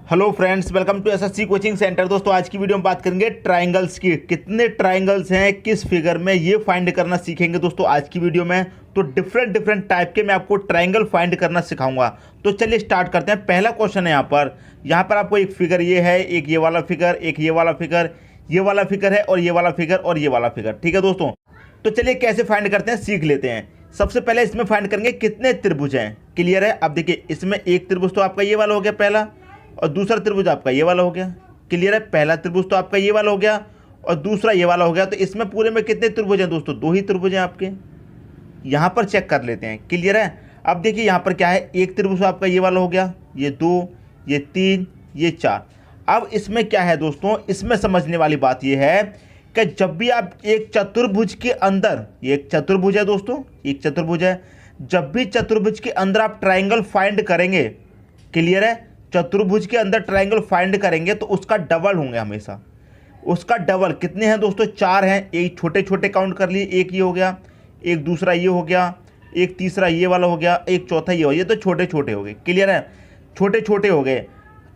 Hello friends, welcome to SSC coaching centre. दोस्तों आज की वीडियो में बात करेंगे ट्रायंगल्स की। कितने ट्रायंगल्स हैं किस फिगर में, ये फाइंड करना सीखेंगे दोस्तों आज की वीडियो में। तो डिफरेंट टाइप के मैं आपको ट्रायंगल फाइंड करना सिखाऊंगा। तो चलिए स्टार्ट करते हैं। पहला क्वेश्चन है यहाँ पर आपको एक फिगर ये है, एक ये वाला फिगर, एक ये वाला फिगर, ये वाला फिगर है और ये वाला फिगर और ये वाला फिगर। ठीक है दोस्तों, तो चलिए कैसे फाइंड करते हैं सीख लेते हैं। सबसे पहले इसमें फाइंड करेंगे कितने त्रिभुज हैं। क्लियर है। अब देखिए इसमें एक त्रिभुज तो आपका ये वाला हो गया पहला, और दूसरा त्रिभुज आपका ये वाला हो गया। क्लियर है। पहला त्रिभुज तो आपका ये वाला हो गया और दूसरा ये वाला हो गया। तो इसमें पूरे में कितने त्रिभुज हैं दोस्तों? दो ही त्रिभुज हैं आपके। यहाँ पर चेक कर लेते हैं। क्लियर है। अब देखिए यहाँ पर क्या है, एक त्रिभुज आपका ये वाला हो गया, ये दो, ये तीन, ये चार। अब इसमें क्या है दोस्तों, इसमें समझने वाली बात ये है कि जब भी आप एक चतुर्भुज के अंदर, ये एक चतुर्भुज है दोस्तों, एक चतुर्भुज है, जब भी चतुर्भुज के अंदर आप ट्राइंगल फाइंड करेंगे, क्लियर है, चतुर्भुज के अंदर ट्राइंगल फाइंड करेंगे तो उसका डबल होंगे हमेशा। उसका डबल कितने हैं दोस्तों? चार हैं। एक छोटे छोटे काउंट कर लिए, एक ये हो गया, एक दूसरा ये हो गया, एक तीसरा ये वाला हो गया, एक चौथा ये हो गया। ये तो छोटे छोटे हो गए। क्लियर है। छोटे छोटे हो गए।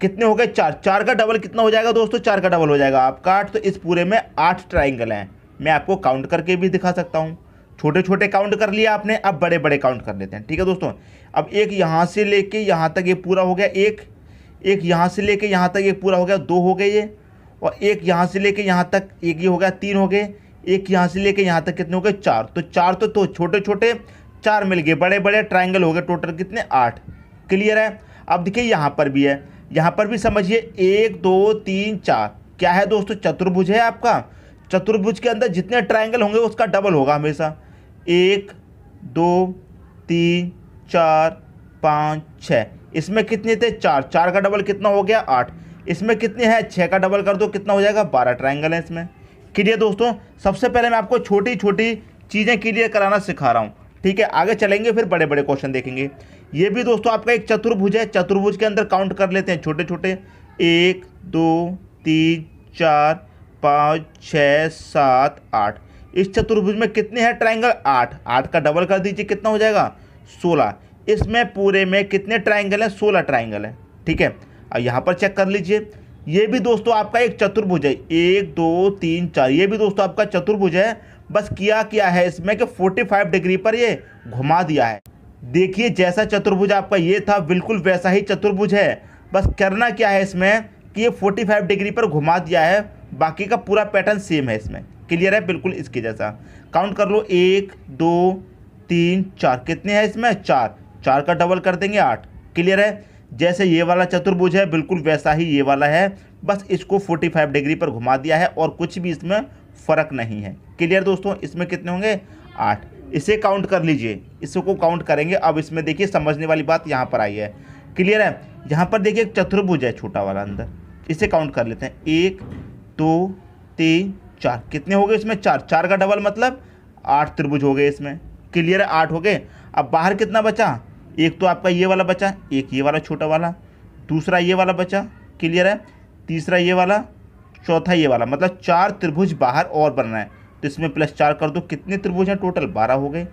कितने हो गए? चार। चार का डबल कितना हो जाएगा दोस्तों? चार का डबल हो जाएगा आपका 8। तो इस पूरे में 8 ट्राइंगल हैं। मैं आपको काउंट करके भी दिखा सकता हूँ। छोटे छोटे काउंट कर लिया आपने, अब बड़े बड़े काउंट कर लेते हैं। ठीक है दोस्तों। अब एक यहाँ से लेके यहाँ तक ये पूरा हो गया, एक यहाँ से लेके यहाँ तक एक पूरा हो गया, दो हो गए ये, और एक यहाँ से लेके यहाँ तक एक ये हो गया, तीन हो गए। एक यहाँ से लेके यहाँ तक कितने हो गए? चार। तो चार तो छोटे छोटे चार मिल गए, बड़े बड़े ट्राइंगल हो गए। टोटल कितने? 8। क्लियर है। अब देखिए यहाँ पर भी है, यहाँ पर भी समझिए 1 2 3 4 क्या है दोस्तों? चतुर्भुज है आपका। चतुर्भुज के अंदर जितने ट्राइंगल होंगे उसका डबल होगा हमेशा। 1 2 3 4 5 6। इसमें कितने थे? चार। चार का डबल कितना हो गया? 8। इसमें कितने हैं? 6 का डबल कर दो, कितना हो जाएगा? 12 ट्राइंगल है इसमें। क्लियर दोस्तों। सबसे पहले मैं आपको छोटी छोटी चीज़ें क्लियर कराना सिखा रहा हूँ। ठीक है, आगे चलेंगे फिर बड़े बड़े क्वेश्चन देखेंगे। ये भी दोस्तों आपका एक चतुर्भुज है। चतुर्भुज के अंदर काउंट कर लेते हैं छोटे छोटे। 1 2 3 4 5 6 7 8। इस चतुर्भुज में कितने हैं ट्राइंगल? 8। 8 का डबल कर दीजिए, कितना हो जाएगा? 16। इसमें पूरे में कितने ट्राइंगल हैं? 16 ट्राइंगल है। ठीक है। अब यहाँ पर चेक कर लीजिए, ये भी दोस्तों आपका एक चतुर्भुज है। 1 2 3 4, ये भी दोस्तों आपका चतुर्भुज है। बस किया है इसमें कि 45 डिग्री पर ये घुमा दिया है। देखिए जैसा चतुर्भुज आपका ये था बिल्कुल वैसा ही चतुर्भुज है। बस करना क्या है इसमें कि ये 45 डिग्री पर घुमा दिया है, बाकी का पूरा पैटर्न सेम है इसमें। क्लियर है, बिल्कुल इसके जैसा। काउंट कर लो, 1 2 3 4। कितने हैं इसमें? 4। 4 का डबल कर देंगे, 8। क्लियर है। जैसे ये वाला चतुर्भुज है बिल्कुल वैसा ही ये वाला है, बस इसको 45 डिग्री पर घुमा दिया है और कुछ भी इसमें फ़र्क नहीं है। क्लियर दोस्तों। इसमें कितने होंगे? 8। इसे काउंट कर लीजिए, इसको काउंट करेंगे। अब इसमें देखिए समझने वाली बात यहाँ पर आई है। क्लियर है। यहाँ पर देखिए एक चतुर्भुज है छोटा वाला अंदर, इसे काउंट कर लेते हैं। 1 2 3 4। कितने हो गए इसमें? 4। 4 का डबल मतलब 8 त्रिभुज हो गए इसमें। क्लियर है, 8 हो गए। अब बाहर कितना बचा? एक तो आपका ये वाला बचा, एक ये वाला छोटा वाला, दूसरा ये वाला बचा। क्लियर है। तीसरा ये वाला, चौथा ये वाला, मतलब 4 त्रिभुज बाहर और बनना है। तो इसमें +4 कर दो, कितने त्रिभुज हैं टोटल? 12 हो गए।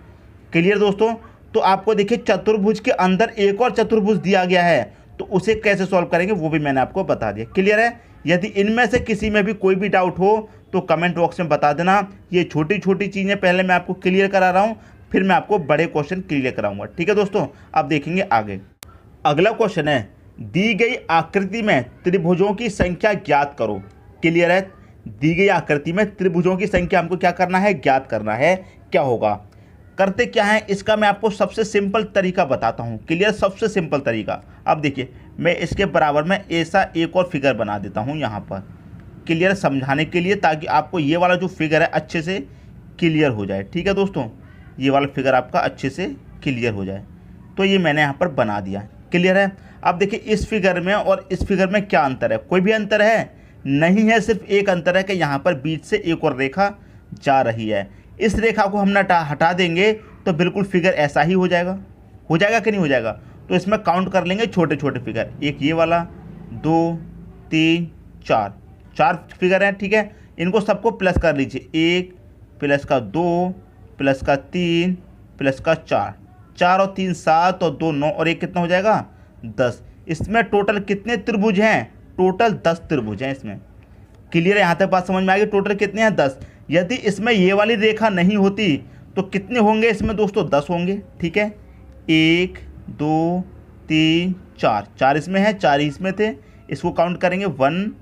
क्लियर दोस्तों। तो आपको देखिए चतुर्भुज के अंदर एक और चतुर्भुज दिया गया है, तो उसे कैसे सॉल्व करेंगे वो भी मैंने आपको बता दिया। क्लियर है। यदि इनमें से किसी में भी कोई भी डाउट हो तो कमेंट बॉक्स में बता देना। ये छोटी छोटी चीज़ें पहले मैं आपको क्लियर करा रहा हूँ, फिर मैं आपको बड़े क्वेश्चन क्लियर कराऊंगा। ठीक है दोस्तों। अब देखेंगे आगे। अगला क्वेश्चन है, दी गई आकृति में त्रिभुजों की संख्या ज्ञात करो। क्लियर है। दी गई आकृति में त्रिभुजों की संख्या हमको क्या करना है? ज्ञात करना है। क्या होगा? करते क्या है इसका मैं आपको सबसे सिंपल तरीका बताता हूँ। क्लियर। सबसे सिंपल तरीका। अब देखिए मैं इसके बराबर में ऐसा एक और फिगर बना देता हूँ यहाँ पर। क्लियर, समझाने के लिए, ताकि आपको ये वाला जो फिगर है अच्छे से क्लियर हो जाए। ठीक है दोस्तों, ये वाला फिगर आपका अच्छे से क्लियर हो जाए। तो ये मैंने यहाँ पर बना दिया। क्लियर है। अब देखिए इस फिगर में और इस फिगर में क्या अंतर है? कोई भी अंतर है नहीं है। सिर्फ एक अंतर है कि यहाँ पर बीच से एक और रेखा जा रही है। इस रेखा को हम हटा देंगे तो बिल्कुल फिगर ऐसा ही हो जाएगा। हो जाएगा कि नहीं हो जाएगा? तो इसमें काउंट कर लेंगे छोटे छोटे फिगर। एक ये वाला, 2 3 4, 4 फिगर हैं। ठीक है। इनको सबको प्लस कर लीजिए। 1 प्लस का 2 प्लस का 3 प्लस का 4। 4 और 3 7 और 2 9 और 1 कितना हो जाएगा? 10। इसमें टोटल कितने त्रिभुज हैं? टोटल 10 त्रिभुज हैं इसमें। क्लियर है? यहाँ तक बात समझ में आ गई? टोटल कितने हैं? 10। यदि इसमें ये वाली रेखा नहीं होती तो कितने होंगे इसमें दोस्तों? 10 होंगे। ठीक है, 1 2 3 4, 4 इसमें है, 4 ही इसमें थे। इसको काउंट करेंगे 1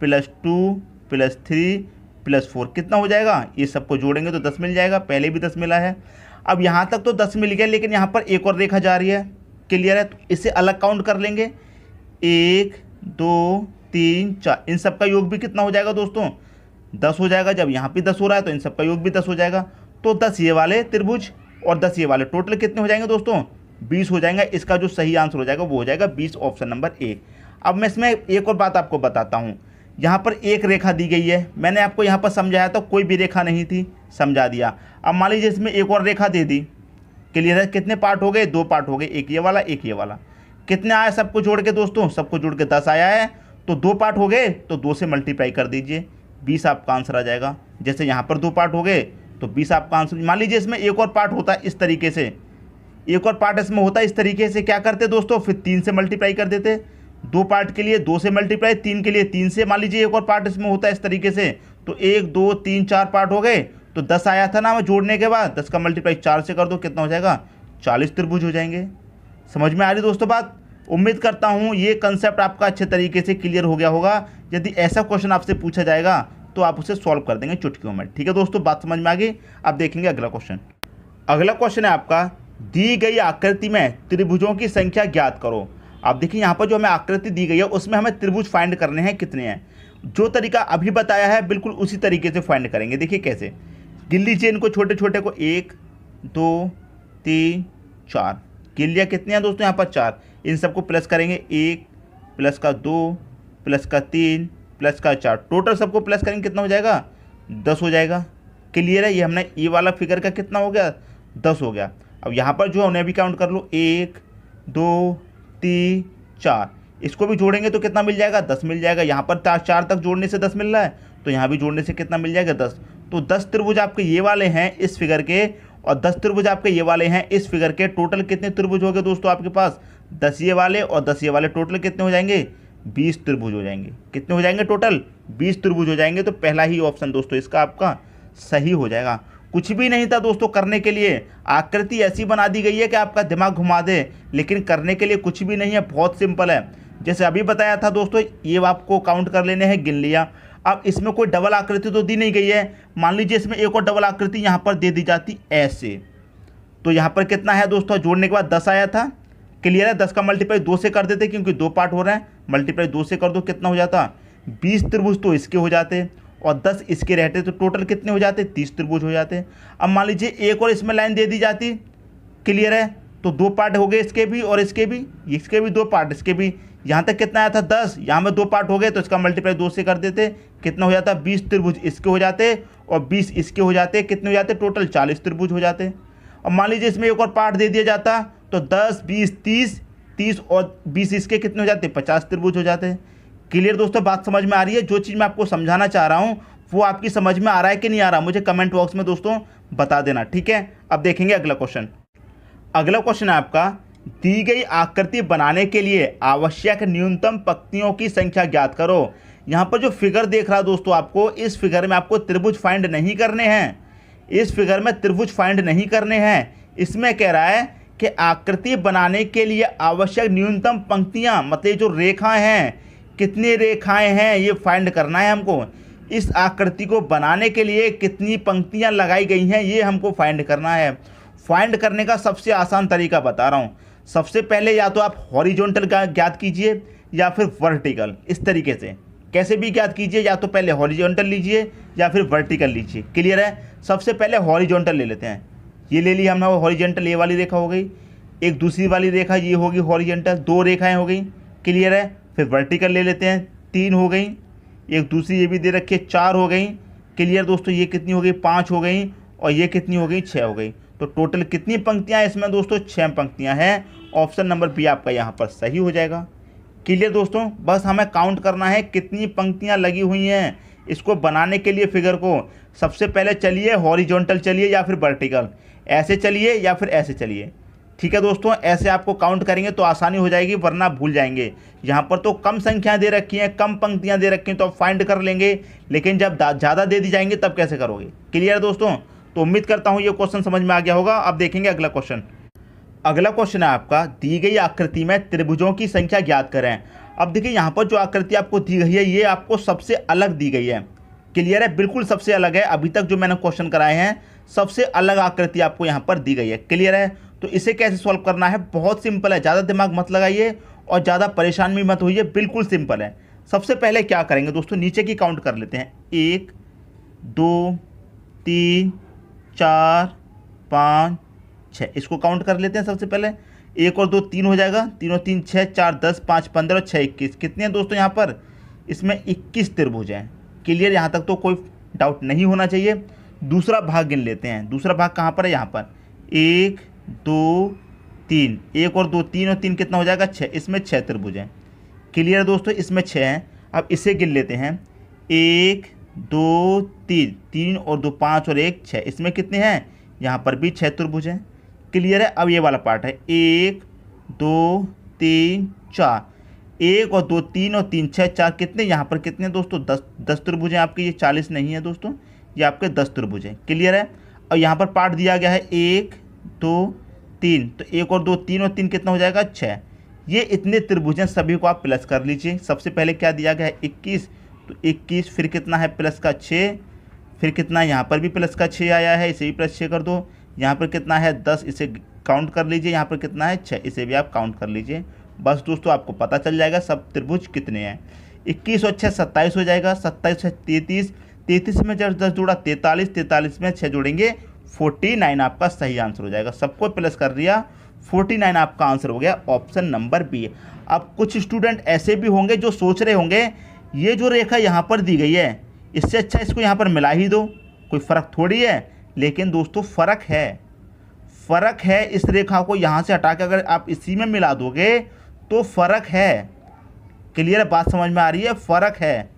+ 2 + 3 + 4, कितना हो जाएगा? ये सबको जोड़ेंगे तो 10 मिल जाएगा। पहले भी 10 मिला है। अब यहाँ तक तो 10 मिल गया, लेकिन यहाँ पर एक और रेखा जा रही है। क्लियर है? तो इसे अलग काउंट कर लेंगे। 1 2 3 4, इन सब का योग भी कितना हो जाएगा दोस्तों? 10 हो जाएगा। जब यहाँ पे 10 हो रहा है तो इन सब का योग भी 10 हो जाएगा। तो 10 ये वाले त्रिभुज और 10 ये वाले, टोटल कितने हो जाएंगे दोस्तों? 20 हो जाएंगे। इसका जो सही आंसर हो जाएगा वो हो जाएगा 20, ऑप्शन नंबर ए। अब मैं इसमें एक और बात आपको बताता हूँ। यहाँ पर एक रेखा दी गई है, मैंने आपको यहाँ पर समझाया था, कोई भी रेखा नहीं थी, समझा दिया। अब मान लीजिए इसमें एक और रेखा दे दी। क्लियर है? कितने पार्ट हो गए? 2 पार्ट हो गए, एक ये वाला एक ये वाला। कितने आया सबको जोड़ के दोस्तों? सबको जोड़ के 10 आया है। तो 2 पार्ट हो गए तो 2 से मल्टीप्लाई कर दीजिए, 20 आपका आंसर आ जाएगा। जैसे यहाँ पर 2 पार्ट हो गए तो 20 आपका आंसर। मान लीजिए इसमें एक और पार्ट होता है इस तरीके से, एक और पार्ट इसमें होता है इस तरीके से, क्या करते दोस्तों? फिर 3 से मल्टीप्लाई कर देते। 2 पार्ट के लिए 2 से मल्टीप्लाई, 3 के लिए 3 से। मान लीजिए एक और पार्ट इसमें होता है इस तरीके से, तो 1 2 3 4 पार्ट हो गए तो 10 आया था ना जोड़ने के बाद। 10 का मल्टीप्लाई 4 से कर दो, कितना हो जाएगा? 40 त्रिभुज हो जाएंगे। समझ में आ रही दोस्तों बात? उम्मीद करता हूँ ये कंसेप्ट आपका अच्छे तरीके से क्लियर हो गया होगा। यदि ऐसा क्वेश्चन आपसे पूछा जाएगा तो आप उसे सॉल्व कर देंगे चुटकियों में। ठीक है दोस्तों, बात समझ में आ गई? अब देखेंगे अगला क्वेश्चन। अगला क्वेश्चन है आपका, दी गई आकृति में त्रिभुजों की संख्या ज्ञात करो। आप देखिए यहाँ पर जो हमें आकृति दी गई है उसमें हमें त्रिभुज फाइंड करने हैं, कितने हैं। जो तरीका अभी बताया है बिल्कुल उसी तरीके से फाइंड करेंगे। देखिए कैसे, गिन लीजिए इनको छोटे छोटे को। 1 2 3 4, गिन लिया। कितने हैं दोस्तों? यहाँ पर 4। इन सबको प्लस करेंगे, 1 + का 2 + का 3 + का 4, टोटल सबको प्लस करेंगे, कितना हो जाएगा? 10 हो जाएगा। क्लियर है? ये हमने ये वाला फिगर का कितना हो गया? 10 हो गया। अब यहाँ पर जो उन्हें भी काउंट कर लो, 1 2 3 4, इसको भी जोड़ेंगे तो कितना मिल जाएगा? 10 मिल जाएगा। यहाँ पर 4 तक जोड़ने से 10 मिल रहा है, तो यहाँ भी जोड़ने से कितना मिल जाएगा? 10। तो 10 त्रिभुज आपके ये वाले हैं इस फिगर के, और 10 त्रिभुज आपके ये वाले हैं इस फिगर के। टोटल कितने त्रिभुज हो गए दोस्तों आपके पास? 10 ये वाले और 10 ये वाले, टोटल कितने हो जाएंगे? 20 त्रिभुज हो जाएंगे। कितने हो जाएंगे? टोटल 20 त्रिभुज हो जाएंगे। तो पहला ही ऑप्शन दोस्तों इसका आपका सही हो जाएगा। कुछ भी नहीं था दोस्तों करने के लिए, आकृति ऐसी बना दी गई है कि आपका दिमाग घुमा दे, लेकिन करने के लिए कुछ भी नहीं है, बहुत सिंपल है। जैसे अभी बताया था दोस्तों, ये आपको काउंट कर लेने हैं, गिन लिया। अब इसमें कोई डबल आकृति तो दी नहीं गई है। मान लीजिए इसमें एक और डबल आकृति यहाँ पर दे दी जाती ऐसे, तो यहाँ पर कितना है दोस्तों? जोड़ने के बाद 10 आया था। क्लियर है? 10 का मल्टीप्लाई 2 से कर देते क्योंकि 2 पार्ट हो रहे हैं, मल्टीप्लाई 2 से कर दो, कितना हो जाता? 20 त्रिभुज तो इसके हो जाते और 10 इसके रहते, तो टोटल कितने हो जाते? 30 त्रिभुज हो जाते। अब मान लीजिए एक और इसमें लाइन दे दी जाती। क्लियर है? तो 2 पार्ट हो गए इसके भी और इसके भी 2 पार्ट, इसके भी। यहाँ तक कितना आया था? 10। यहाँ में 2 पार्ट हो गए तो इसका मल्टीप्लाई 2 से कर देते, कितना हो जाता? 20 त्रिभुज इसके हो जाते और 20 इसके हो जाते। कितने हो जाते? टोटल 40 त्रिभुज हो जाते। अब मान लीजिए इसमें एक और पार्ट दे दिया जाता तो 10 20 30 और 20 इसके कितने हो जाते? 50 त्रिभुज हो जाते। क्लियर दोस्तों, बात समझ में आ रही है? जो चीज़ मैं आपको समझाना चाह रहा हूँ वो आपकी समझ में आ रहा है कि नहीं आ रहा, मुझे कमेंट बॉक्स में दोस्तों बता देना। ठीक है, अब देखेंगे अगला क्वेश्चन। अगला क्वेश्चन है आपका, दी गई आकृति बनाने के लिए आवश्यक न्यूनतम पंक्तियों की संख्या ज्ञात करो। यहाँ पर जो फिगर देख रहा दोस्तों आपको, इस फिगर में आपको त्रिभुज फाइंड नहीं करने हैं, इस फिगर में त्रिभुज फाइंड नहीं करने हैं। इसमें कह रहा है कि आकृति बनाने के लिए आवश्यक न्यूनतम पंक्तियाँ, मतलब जो रेखाएं हैं, कितनी रेखाएं हैं ये फाइंड करना है हमको। इस आकृति को बनाने के लिए कितनी पंक्तियाँ लगाई गई हैं ये हमको फाइंड करना है। फाइंड करने का सबसे आसान तरीका बता रहा हूँ। सबसे पहले या तो आप हॉरिजॉन्टल ज्ञात कीजिए या फिर वर्टिकल, इस तरीके से कैसे भी ज्ञात कीजिए, या तो पहले हॉरिजॉन्टल लीजिए या फिर वर्टिकल लीजिए। क्लियर है? सबसे पहले हॉरिजॉन्टल ले लेते हैं। ये ले लिया हमने हॉरिजॉन्टल, ये वाली रेखा हो गई। एक दूसरी वाली रेखा ये होगी हॉरिजॉन्टल, 2 रेखाएं हो गई। क्लियर है? फिर वर्टिकल ले लेते हैं, 3 हो गई। एक दूसरी ये भी दे रखी है, 4 हो गई। क्लियर दोस्तों? ये कितनी हो गई? 5 हो गई। और ये कितनी हो गई? 6 हो गई। तो टोटल कितनी पंक्तियाँ हैं इसमें दोस्तों? 6 पंक्तियाँ हैं। ऑप्शन नंबर बी आपका यहाँ पर सही हो जाएगा। क्लियर दोस्तों? बस हमें काउंट करना है कितनी पंक्तियाँ लगी हुई हैं इसको बनाने के लिए फिगर को। सबसे पहले चलिए हॉरिजॉन्टल चलिए या फिर वर्टिकल, ऐसे चलिए या फिर ऐसे चलिए। ठीक है दोस्तों, ऐसे आपको काउंट करेंगे तो आसानी हो जाएगी, वरना भूल जाएंगे। यहाँ पर तो कम संख्याएं दे रखी हैं, कम पंक्तियां दे रखी हैं, तो आप फाइंड कर लेंगे, लेकिन जब ज़्यादा दे दी जाएंगे तब कैसे करोगे। क्लियर है दोस्तों? तो उम्मीद करता हूँ ये क्वेश्चन समझ में आ गया होगा। अब देखेंगे अगला क्वेश्चन। अगला क्वेश्चन है आपका, दी गई आकृति में त्रिभुजों की संख्या ज्ञात करें। अब देखिए यहाँ पर जो आकृति आपको दी गई है ये आपको सबसे अलग दी गई है। क्लियर है? बिल्कुल सबसे अलग है। अभी तक जो मैंने क्वेश्चन कराए हैं सबसे अलग आकृति आपको यहाँ पर दी गई है। क्लियर है? तो इसे कैसे सॉल्व करना है, बहुत सिंपल है, ज़्यादा दिमाग मत लगाइए और ज़्यादा परेशान भी मत होइए, बिल्कुल सिंपल है। सबसे पहले क्या करेंगे दोस्तों, नीचे की काउंट कर लेते हैं। 1 2 3 4 5 6, इसको काउंट कर लेते हैं। सबसे पहले 1 और 2 3 हो जाएगा, 3 और 3 6, 4 10, 5 15 और 6 21। कितने हैं दोस्तों यहाँ पर? इसमें 21 त्रिभुज हैं। क्लियर? यहाँ तक तो कोई डाउट नहीं होना चाहिए। दूसरा भाग गिन लेते हैं। दूसरा भाग कहाँ पर है? यहाँ पर 1 2 3, 1 और 2 3 और 3 कितना हो जाएगा? 6। इसमें 6 त्रिभुज हैं। क्लियर है दोस्तों? इसमें 6 हैं। अब इसे गिन लेते हैं। 1 2 3, 3 और 2 5 और 1 6। इसमें कितने हैं? यहाँ पर भी 6 त्रिभुज हैं। क्लियर है? अब ये वाला पार्ट है 1 2 3 4, 1 और 2 3 और 3 6 4, कितने यहाँ पर कितने हैं दोस्तों? 10 त्रिभुज हैं आपके। ये 40 नहीं है दोस्तों, ये आपके 10 त्रिभुज हैं। क्लियर है? और यहाँ पर पार्ट दिया गया है 1 2 3, तो 1 और 2 3 और 3 कितना हो जाएगा? 6। ये इतने त्रिभुज हैं, सभी को आप प्लस कर लीजिए। सबसे पहले क्या दिया गया है? 21, तो 21 फिर कितना है? प्लस का 6, फिर कितना यहाँ पर भी प्लस का 6 आया है, इसे भी प्लस 6 कर दो। यहाँ पर कितना है? 10, इसे काउंट कर लीजिए। यहाँ पर कितना है? 6, इसे भी आप काउंट कर लीजिए। बस दोस्तों आपको पता चल जाएगा सब त्रिभुज कितने हैं। 21 और 6 27 हो जाएगा, 27 से 33, 33 में जब 10 जोड़ा 43, 43 में 6 जोड़ेंगे 49 आपका सही आंसर हो जाएगा। सबको प्लस कर दिया, 49 आपका आंसर हो गया, ऑप्शन नंबर बी। अब कुछ स्टूडेंट ऐसे भी होंगे जो सोच रहे होंगे ये जो रेखा यहाँ पर दी गई है इससे अच्छा इसको यहाँ पर मिला ही दो, कोई फ़र्क थोड़ी है। लेकिन दोस्तों फ़र्क है, फ़र्क है। इस रेखा को यहाँ से हटा के अगर आप इसी में मिला दोगे तो फ़र्क है। क्लियर है? बात समझ में आ रही है? फ़र्क है।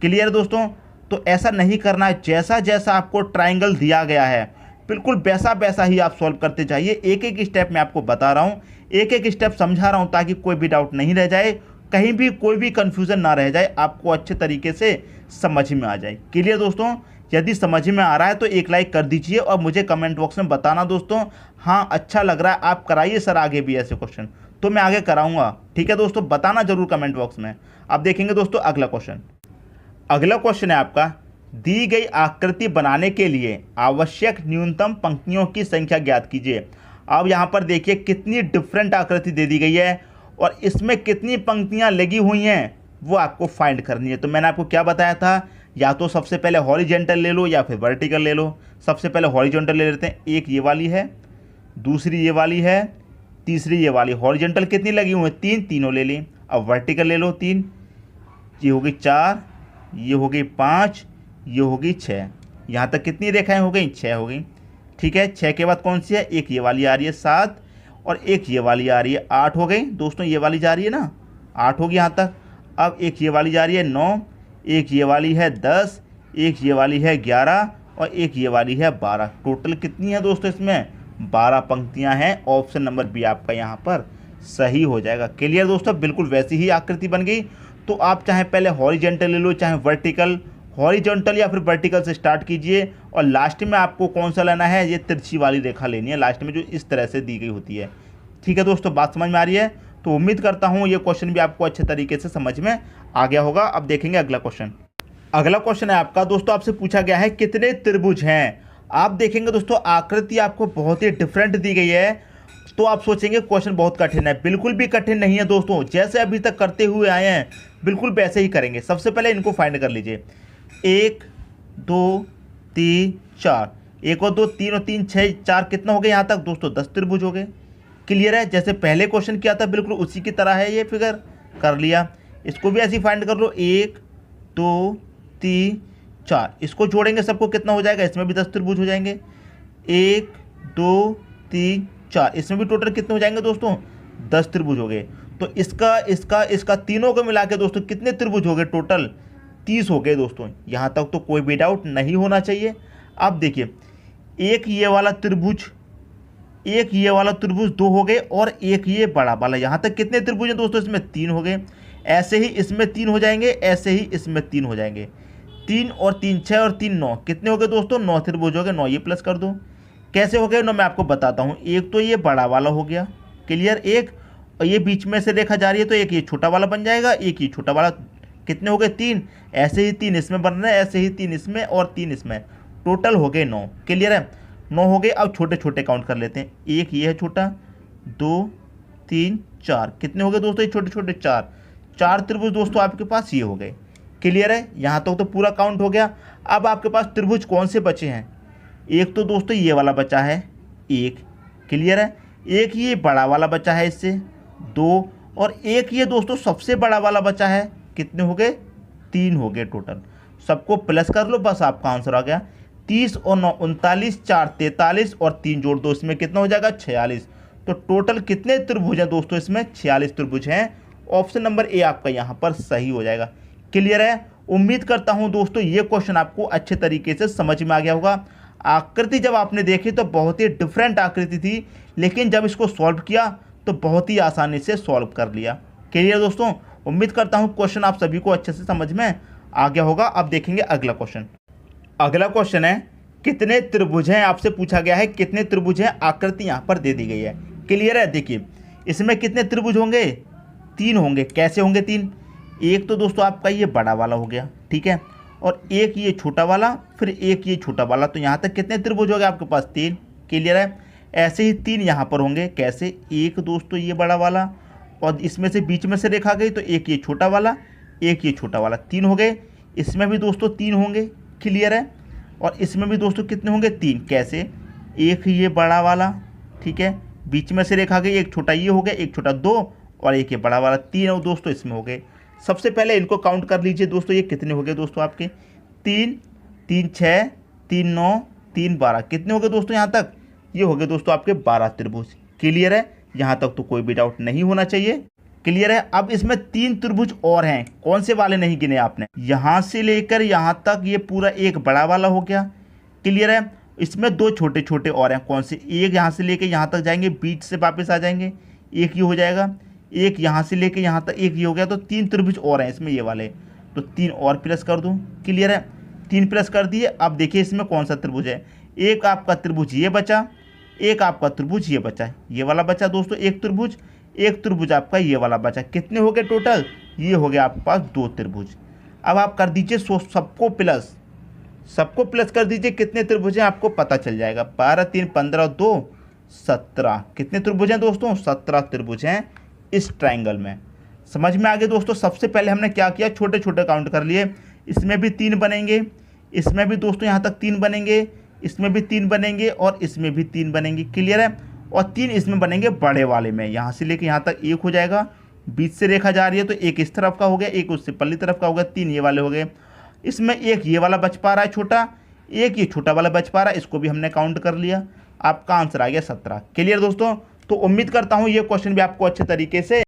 क्लियर दोस्तों? तो ऐसा नहीं करना है। जैसा जैसा आपको ट्राइंगल दिया गया है बिल्कुल वैसा वैसा ही आप सॉल्व करते जाइए। एक एक स्टेप मैं आपको बता रहा हूँ, एक एक स्टेप समझा रहा हूँ ताकि कोई भी डाउट नहीं रह जाए, कहीं भी कोई भी कन्फ्यूज़न ना रह जाए, आपको अच्छे तरीके से समझ में आ जाए। क्लियर दोस्तों? यदि समझ में आ रहा है तो एक लाइक कर दीजिए और मुझे कमेंट बॉक्स में बताना दोस्तों, हाँ अच्छा लग रहा है, आप कराइए सर आगे भी ऐसे क्वेश्चन, तो मैं आगे कराऊंगा। ठीक है दोस्तों? बताना जरूर कमेंट बॉक्स में। अब देखेंगे दोस्तों अगला क्वेश्चन। अगला क्वेश्चन है आपका, दी गई आकृति बनाने के लिए आवश्यक न्यूनतम पंक्तियों की संख्या ज्ञात कीजिए। अब यहाँ पर देखिए कितनी डिफरेंट आकृति दे दी गई है और इसमें कितनी पंक्तियाँ लगी हुई हैं वो आपको फाइंड करनी है। तो मैंने आपको क्या बताया था, या तो सबसे पहले हॉरिजेंटल ले लो या फिर वर्टिकल ले लो। सबसे पहले हॉरिजेंटल ले लेते हैं। एक ये वाली है, दूसरी ये वाली है, तीसरी ये वाली। हॉरिजेंटल कितनी लगी हुई है? 3, तीनों ले ली। अब वर्टिकल ले लो 3, ये हो गई 4, ये हो गई 5, ये हो गई 6। यहाँ तक कितनी रेखाएं हो गई? 6 हो गई। ठीक है? 6 के बाद कौन सी है? एक ये वाली आ रही है 7 और एक ये वाली आ रही है 8 हो गई दोस्तों। ये वाली जा रही है ना, 8 होगी यहाँ तक। अब एक ये वाली जा रही है 9, एक ये वाली है 10, एक ये वाली है 11 और एक ये वाली है 12। टोटल कितनी है दोस्तों? इसमें 12 पंक्तियाँ हैं। ऑप्शन नंबर बी आपका यहाँ पर सही हो जाएगा। क्लियर दोस्तों? बिल्कुल वैसी ही आकृति बन गई। तो आप चाहे पहले हॉरिजेंटल ले लो चाहे वर्टिकल, हॉरिजॉन्टल या फिर वर्टिकल से स्टार्ट कीजिए और लास्ट में आपको कौन सा लेना है? ये तिरछी वाली रेखा लेनी है लास्ट में, जो इस तरह से दी गई होती है। ठीक है दोस्तों? बात समझ में आ रही है? तो उम्मीद करता हूँ ये क्वेश्चन भी आपको अच्छे तरीके से समझ में आ गया होगा। अब देखेंगे अगला क्वेश्चन। अगला क्वेश्चन है आपका दोस्तों, आपसे पूछा गया है कितने त्रिभुज हैं। आप देखेंगे दोस्तों आकृति आपको बहुत ही डिफरेंट दी गई है, तो आप सोचेंगे क्वेश्चन बहुत कठिन है। बिल्कुल भी कठिन नहीं है दोस्तों, जैसे अभी तक करते हुए आए हैं बिल्कुल वैसे ही करेंगे। सबसे पहले इनको फाइंड कर लीजिए। 1 2 3 4, 1 और 2 3 और 3 6 4, कितना हो गया यहाँ तक दोस्तों? 10 त्रिभुज हो गए। क्लियर है? जैसे पहले क्वेश्चन किया था बिल्कुल उसी की तरह है, ये फिगर कर लिया। इसको भी ऐसे ही फाइंड कर लो। 1 2 3 4, इसको जोड़ेंगे सबको कितना हो जाएगा? इसमें भी 10 त्रिभुज हो जाएंगे। 1 2 3 4, इसमें भी टोटल कितने हो जाएंगे दोस्तों? 10 त्रिभुज हो गए। तो इसका तीनों को मिला के दोस्तों कितने त्रिभुज हो गए? टोटल 30 हो गए दोस्तों। यहाँ तक तो कोई भी डाउट नहीं होना चाहिए। अब देखिए एक ये वाला त्रिभुज, एक ये वाला त्रिभुज 2 हो गए और एक ये बड़ा वाला। यहाँ तक कितने त्रिभुज हैं दोस्तों? इसमें 3 हो गए। ऐसे ही इसमें 3 हो जाएंगे, ऐसे ही इसमें 3 हो जाएंगे। 3 और 3 6 और 3 9, कितने हो गए दोस्तों? 9 त्रिभुज हो गए। 9 ये प्लस कर दो। कैसे हो गए 9? मैं आपको बताता हूँ। एक तो ये बड़ा वाला हो गया, क्लियर, एक, और ये बीच में से रेखा जा रही है तो एक ये छोटा वाला बन जाएगा, एक ये छोटा वाला। कितने हो गए? 3। ऐसे ही 3 इसमें बन रहे हैं, ऐसे ही 3 इसमें और 3 इसमें, टोटल हो गए 9। क्लियर है? 9 हो गए। अब छोटे छोटे काउंट कर लेते हैं। एक ये है छोटा, 2 3 4, कितने हो गए दोस्तों? ये छोटे छोटे 4। 4 त्रिभुज दोस्तों आपके पास ये हो गए। क्लियर है? यहाँ तक तो पूरा काउंट हो गया। अब आपके पास त्रिभुज कौन से बचे हैं? एक तो दोस्तों ये वाला बचा है, एक, क्लियर है। एक ये बड़ा वाला बचा है, इससे 2, और एक ये दोस्तों सबसे बड़ा वाला बचा है। कितने हो गए? 3 हो गए टोटल। सबको प्लस कर लो, बस आपका आंसर आ गया। 30 और 9 39, 4 43 और 3 जोड़ दो, इसमें कितना हो जाएगा? 46। तो टोटल कितने त्रिभुज हैं दोस्तों? इसमें 46 त्रिभुज हैं। ऑप्शन नंबर ए आपका यहाँ पर सही हो जाएगा। क्लियर है? उम्मीद करता हूँ दोस्तों ये क्वेश्चन आपको अच्छे तरीके से समझ में आ गया होगा। आकृति जब आपने देखी तो बहुत ही डिफरेंट आकृति थी, लेकिन जब इसको सॉल्व किया तो बहुत ही आसानी से सॉल्व कर लिया। क्लियर दोस्तों? उम्मीद करता हूँ क्वेश्चन आप सभी को अच्छे से समझ में आ गया होगा। अब देखेंगे अगला क्वेश्चन। अगला क्वेश्चन है कितने त्रिभुज हैं, आपसे पूछा गया है कितने त्रिभुज हैं। आकृति यहाँ पर दे दी गई है। क्लियर है? देखिए इसमें कितने त्रिभुज होंगे? 3 होंगे। कैसे होंगे 3? एक तो दोस्तों आपका ये बड़ा वाला हो गया, ठीक है, और एक ये छोटा वाला, फिर एक ये छोटा वाला। तो यहाँ तक कितने त्रिभुज हो गए आपके पास? 3। क्लियर है? ऐसे ही 3 यहाँ पर होंगे। कैसे? एक दोस्तों ये बड़ा वाला, और इसमें से बीच में से रेखा गई तो एक ये छोटा वाला, एक ये छोटा वाला, 3 हो गए। इसमें भी दोस्तों 3 होंगे। क्लियर है? और इसमें भी दोस्तों कितने होंगे? 3। कैसे? एक ये बड़ा वाला, ठीक है, बीच में से रेखा गई, एक छोटा ये हो गया, एक छोटा 2 और एक ये बड़ा वाला 3 और दोस्तों इसमें हो गए। सबसे पहले इनको काउंट कर लीजिए दोस्तों, ये कितने हो गए दोस्तों आपके? 3 3 6 3 9 3 12, कितने हो गए दोस्तों यहाँ तक? ये हो गए दोस्तों आपके 12 त्रिभुज। क्लियर है? यहाँ तक तो कोई भी डाउट नहीं होना चाहिए। क्लियर है? अब इसमें 3 त्रिभुज और हैं। कौन से वाले नहीं गिने आपने? यहाँ से लेकर यहाँ तक ये पूरा एक बड़ा वाला हो गया। क्लियर है? इसमें 2 छोटे छोटे और हैं। कौन से? एक यहाँ से लेकर यहाँ तक जाएंगे, बीच से वापस आ जाएंगे, एक ये हो जाएगा। एक यहाँ से लेकर यहाँ तक एक ये हो गया। तो 3 त्रिभुज और हैं इसमें, ये वाले। तो 3 और प्लस कर दूँ। क्लियर है? 3 प्लस कर दिए। अब देखिए इसमें कौन सा त्रिभुज है। एक आपका त्रिभुज ये बचा, एक आपका त्रिभुज ये बचा, ये वाला बचा दोस्तों एक त्रिभुज, एक त्रिभुज आपका ये वाला बचा। कितने हो गए टोटल? ये हो गया आपके पास 2 त्रिभुज। अब आप कर दीजिए सबको प्लस, सबको प्लस कर दीजिए। कितने त्रिभुज हैं आपको पता चल जाएगा। 12 3 15 2 17, कितने त्रिभुज हैं दोस्तों? 17 त्रिभुज हैं इस ट्राइंगल में। समझ में आ गए दोस्तों? सबसे पहले हमने क्या किया? छोटे छोटे काउंट कर लिए। इसमें भी 3 बनेंगे, इसमें भी दोस्तों यहाँ तक 3 बनेंगे, इसमें भी 3 बनेंगे और इसमें भी 3 बनेंगे। क्लियर है? और 3 इसमें बनेंगे बड़े वाले में। यहाँ से लेके यहाँ तक 1 हो जाएगा। बीच से रेखा जा रही है तो एक इस तरफ का हो गया, एक उससे पल्ली तरफ का हो गया, 3 ये वाले हो गए। इसमें एक ये वाला बच पा रहा है छोटा, एक ये छोटा वाला बच पा रहा है, इसको भी हमने काउंट कर लिया। आपका आंसर आ गया 17। क्लियर दोस्तों? तो उम्मीद करता हूँ ये क्वेश्चन भी आपको अच्छे तरीके से